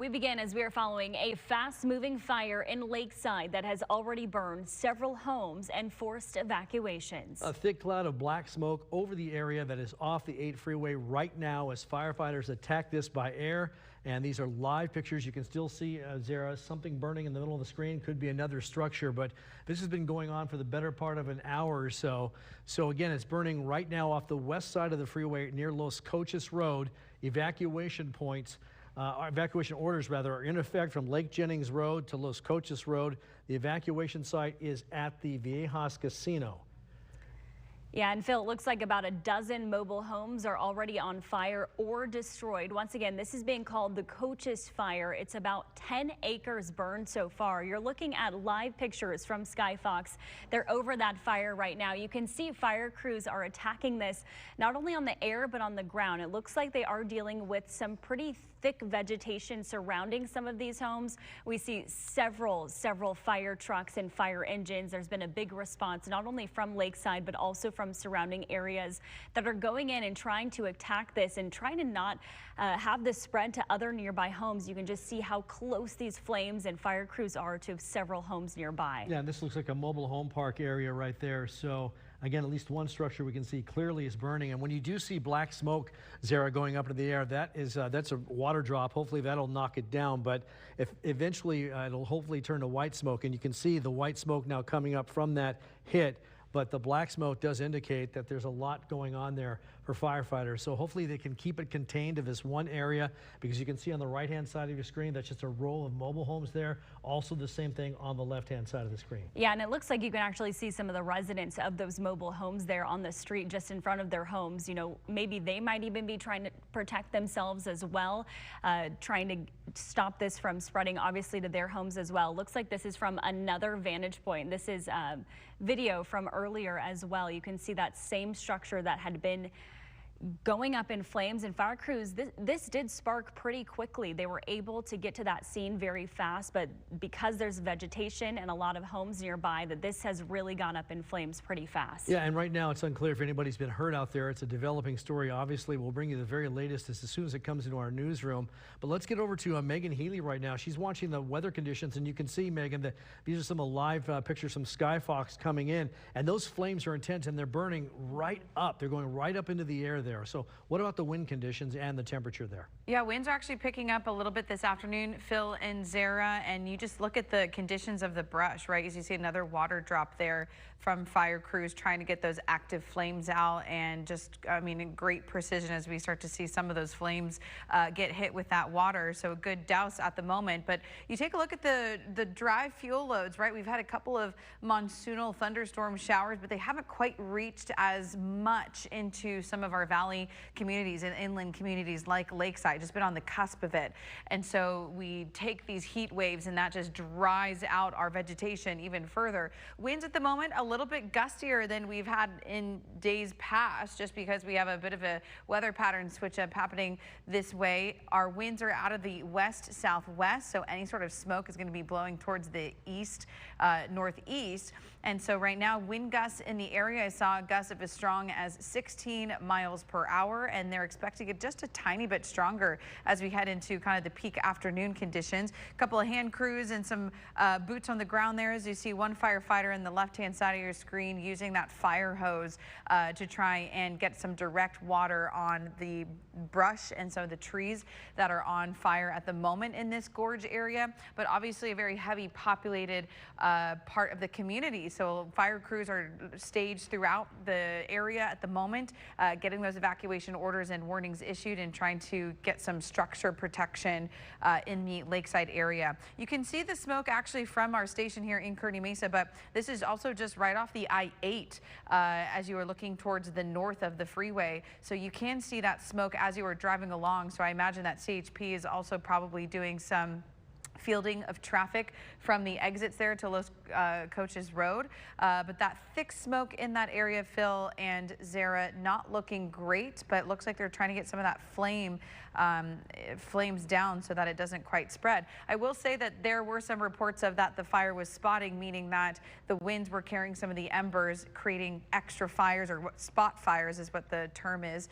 We begin as we are following a fast-moving fire in Lakeside that has already burned several homes and forced evacuations. A thick cloud of black smoke over the area that is off the 8 freeway right now as firefighters attack this by air. And these are live pictures. You can still see, Zara, something burning in the middle of the screen. Could be another structure, but this has been going on for the better part of an hour or so. So again, it's burning right now off the west side of the freeway near Los Coches Road. Evacuation orders are in effect from Lake Jennings Road to Los Coches Road. The evacuation site is at the Viejas Casino. Yeah, and Phil, it looks like about a dozen mobile homes are already on fire or destroyed. Once again, this is being called the Coches Fire. It's about 10 acres burned so far. You're looking at live pictures from Sky Fox. They're over that fire right now. You can see fire crews are attacking this not only on the air but on the ground. It looks like they are dealing with some pretty thick vegetation surrounding some of these homes. We see several fire trucks and fire engines. There's been a big response not only from Lakeside but also from surrounding areas that are going in and trying to attack this and trying to not have this spread to other nearby homes. You can just see how close these flames and fire crews are to several homes nearby. Yeah, this looks like a mobile home park area right there. So again, at least one structure we can see clearly is burning. And when you do see black smoke, Zara, going up into the air, that's a water drop. Hopefully that'll knock it down. But if eventually it'll hopefully turn to white smoke, and you can see the white smoke now coming up from that hit. But the black smoke does indicate that there's a lot going on there for firefighters. So hopefully they can keep it contained to this one area, because you can see on the right-hand side of your screen, that's just a row of mobile homes there. Also the same thing on the left-hand side of the screen. Yeah, and it looks like you can actually see some of the residents of those mobile homes there on the street just in front of their homes. You know, maybe they might even be trying to protect themselves as well, trying to stop this from spreading obviously to their homes as well. Looks like this is from another vantage point. This is video from earlier as well. You can see that same structure that had been going up in flames, and fire crews, this did spark pretty quickly. They were able to get to that scene very fast, but because there's vegetation and a lot of homes nearby, that this has really gone up in flames pretty fast. Yeah, and right now it's unclear if anybody's been hurt out there. It's a developing story. Obviously, we'll bring you the very latest as soon as it comes into our newsroom. But let's get over to Megan Healy right now. She's watching the weather conditions, and you can see, Megan, that these are some live pictures from Sky Fox coming in, and those flames are intense, and they're burning right up. They're going right up into the air there. So what about the wind conditions and the temperature there? Yeah, winds are actually picking up a little bit this afternoon, Phil and Zara, and you just look at the conditions of the brush, right? As you see another water drop there from fire crews trying to get those active flames out, and just, I mean, in great precision as we start to see some of those flames get hit with that water. So a good douse at the moment. But you take a look at the dry fuel loads, right? We've had a couple of monsoonal thunderstorm showers, but they haven't quite reached as much into some of our valley communities and inland communities like Lakeside, just been on the cusp of it. And so we take these heat waves and that just dries out our vegetation even further. Winds at the moment a little bit gustier than we've had in days past, just because we have a bit of a weather pattern switch up happening this way. Our winds are out of the west southwest, so any sort of smoke is going to be blowing towards the east northeast. And so right now, wind gusts in the area, I saw a gust of as strong as 16 miles per hour, and they're expecting it just a tiny bit stronger as we head into kind of the peak afternoon conditions. A couple of hand crews and some boots on the ground there, as you see one firefighter in the left-hand side of your screen using that fire hose to try and get some direct water on the brush and some of the trees that are on fire at the moment in this gorge area. But obviously a very heavy populated part of the community. So fire crews are staged throughout the area at the moment, getting those evacuation orders and warnings issued and trying to get some structure protection in the Lakeside area. You can see the smoke actually from our station here in Kearney Mesa, but this is also just right off the I-8 as you are looking towards the north of the freeway. So you can see that smoke as you are driving along. So I imagine that CHP is also probably doing some fielding of traffic from the exits there to Los Coaches Road. But that thick smoke in that area, Phil and Zara, not looking great, but it looks like they're trying to get some of that flames down so that it doesn't quite spread. I will say that there were some reports of that the fire was spotting, meaning that the winds were carrying some of the embers, creating extra fires, or spot fires is what the term is.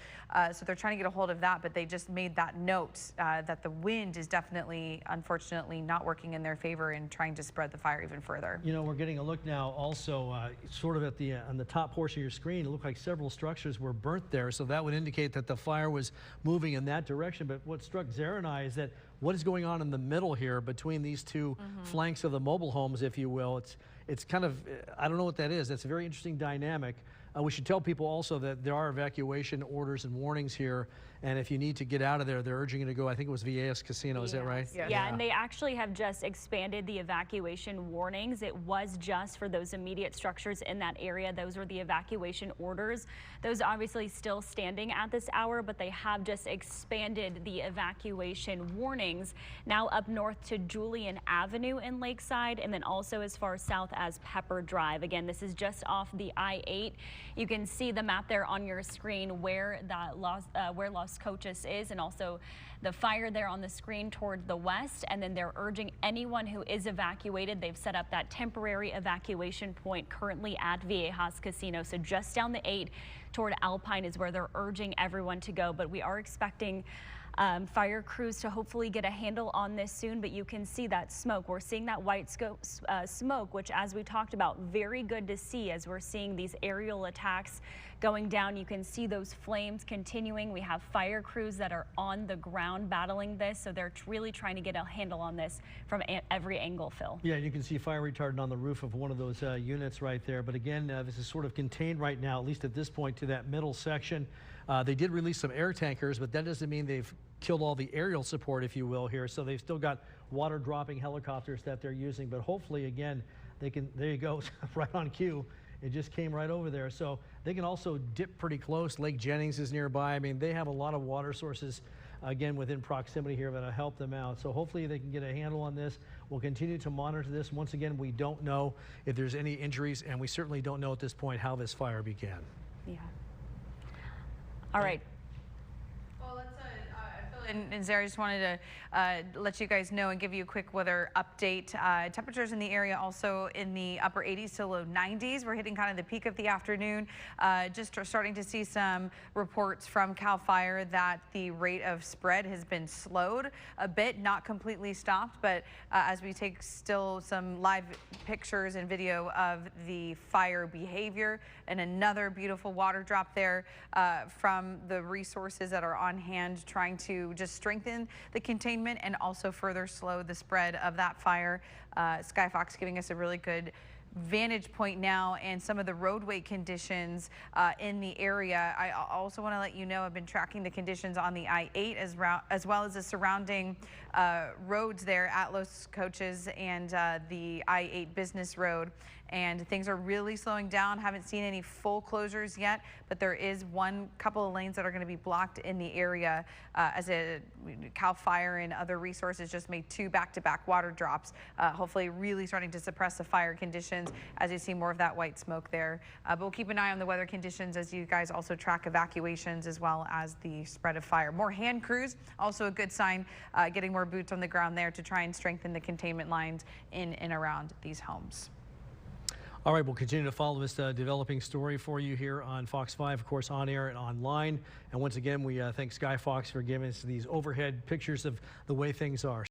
So they're trying to get a hold of that, but they just made that note that the wind is definitely, unfortunately, not working in their favor and trying to spread the fire even further. You know, we're getting a look now also sort of at the on the top portion of your screen. It looked like several structures were burnt there, so that would indicate that the fire was moving in that direction. But what struck Zara and I is that what is going on in the middle here between these two flanks of the mobile homes, if you will. It's kind of, I don't know what that is. That's a very interesting dynamic. We should tell people also that there are evacuation orders and warnings here, and if you need to get out of there, they're urging you to go. I think it was Viejas Casino, is that right? Yes. Yeah, and they actually have just expanded the evacuation warnings. It was just for those immediate structures in that area. Those were the evacuation orders. Those obviously still standing at this hour, but they have just expanded the evacuation warnings now up north to Julian Avenue in Lakeside, and then also as far south as Pepper Drive. Again, this is just off the I-8. You can see the map there on your screen where Los Coaches is, and also the fire there on the screen toward the west. And then they're urging anyone who is evacuated. They've set up that temporary evacuation point currently at Viejas Casino. So just down the 8 toward Alpine is where they're urging everyone to go. But we are expecting fire crews to hopefully get a handle on this soon, but you can see that smoke. We're seeing that white smoke, which, as we talked about, very good to see as we're seeing these aerial attacks going down. You can see those flames continuing. We have fire crews that are on the ground battling this, so they're really trying to get a handle on this from every angle, Phil. Yeah, you can see fire retardant on the roof of one of those units right there. But again, this is sort of contained right now, at least at this point, to that middle section. They did release some air tankers, but that doesn't mean they've killed all the aerial support, if you will, here. So they've still got water dropping helicopters that they're using, but hopefully, again, they can, there you go, right on cue. It just came right over there. So they can also dip pretty close. Lake Jennings is nearby. I mean, they have a lot of water sources, again, within proximity here that'll help them out. So hopefully they can get a handle on this. We'll continue to monitor this. Once again, we don't know if there's any injuries, and we certainly don't know at this point how this fire began. Yeah. All right. Well, let's Phil and Zara, just wanted to let you guys know and give you a quick weather update. Temperatures in the area also in the upper 80s to low 90s. We're hitting kind of the peak of the afternoon. Just starting to see some reports from CAL FIRE that the rate of spread has been slowed a bit, not completely stopped, but as we take still some live pictures and video of the fire behavior, and another beautiful water drop there from the resources that are on hand, trying to just strengthen the containment and also further slow the spread of that fire. Skyfox giving us a really good vantage point now, and some of the roadway conditions in the area. I also want to let you know I've been tracking the conditions on the I-8 as well as the surrounding roads there at Los Coaches and the I-8 Business Road. And things are really slowing down. Haven't seen any full closures yet, but there is couple of lanes that are going to be blocked in the area as CAL FIRE and other resources just made 2 back-to-back water drops, hopefully really starting to suppress the fire conditions as you see more of that white smoke there. But we'll keep an eye on the weather conditions as you guys also track evacuations as well as the spread of fire. More hand crews, also a good sign, getting more boots on the ground there to try and strengthen the containment lines in and around these homes. All right, we'll continue to follow this developing story for you here on Fox 5, of course, on air and online. And once again, we thank Skyfox for giving us these overhead pictures of the way things are.